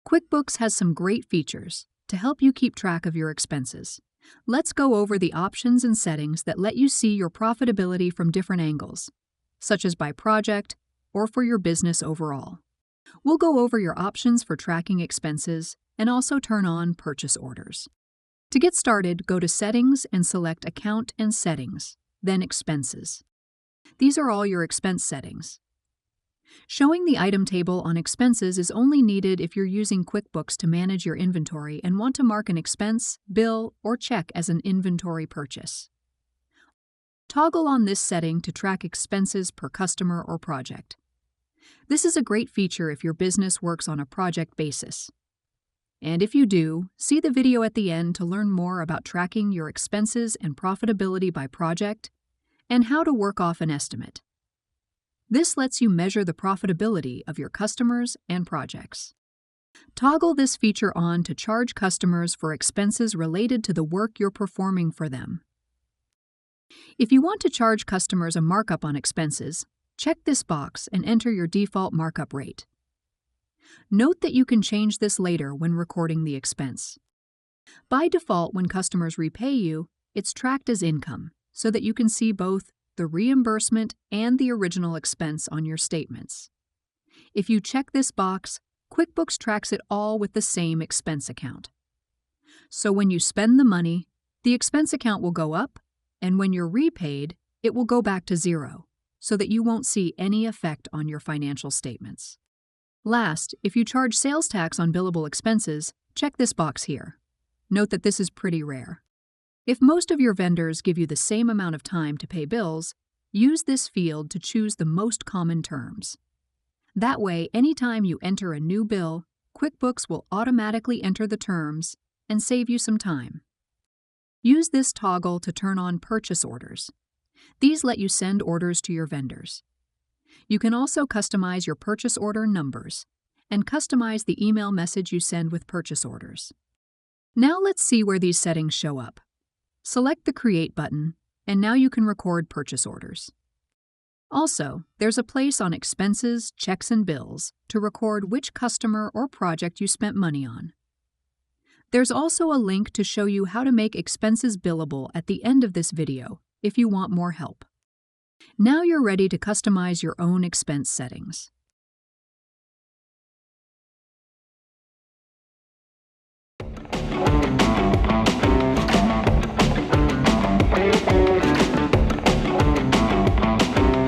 QuickBooks has some great features to help you keep track of your expenses. Let's go over the options and settings that let you see your profitability from different angles, such as by project or for your business overall. We'll go over your options for tracking expenses and also turn on purchase orders. To get started, go to Settings and select Account and Settings, then Expenses. These are all your expense settings. Showing the item table on expenses is only needed if you're using QuickBooks to manage your inventory and want to mark an expense, bill, or check as an inventory purchase. Toggle on this setting to track expenses per customer or project. This is a great feature if your business works on a project basis. And if you do, see the video at the end to learn more about tracking your expenses and profitability by project and how to work off an estimate. This lets you measure the profitability of your customers and projects. Toggle this feature on to charge customers for expenses related to the work you're performing for them. If you want to charge customers a markup on expenses, check this box and enter your default markup rate. Note that you can change this later when recording the expense. By default, when customers repay you, it's tracked as income, so that you can see both the reimbursement and the original expense on your statements. If you check this box, QuickBooks tracks it all with the same expense account. So when you spend the money, the expense account will go up, and when you're repaid, it will go back to zero, so that you won't see any effect on your financial statements. Last, if you charge sales tax on billable expenses, check this box here. Note that this is pretty rare. If most of your vendors give you the same amount of time to pay bills, use this field to choose the most common terms. That way, anytime you enter a new bill, QuickBooks will automatically enter the terms and save you some time. Use this toggle to turn on purchase orders. These let you send orders to your vendors. You can also customize your purchase order numbers and customize the email message you send with purchase orders. Now let's see where these settings show up. Select the Create button, and now you can record purchase orders. Also, there's a place on Expenses, Checks, and Bills to record which customer or project you spent money on. There's also a link to show you how to make expenses billable at the end of this video if you want more help. Now you're ready to customize your own expense settings.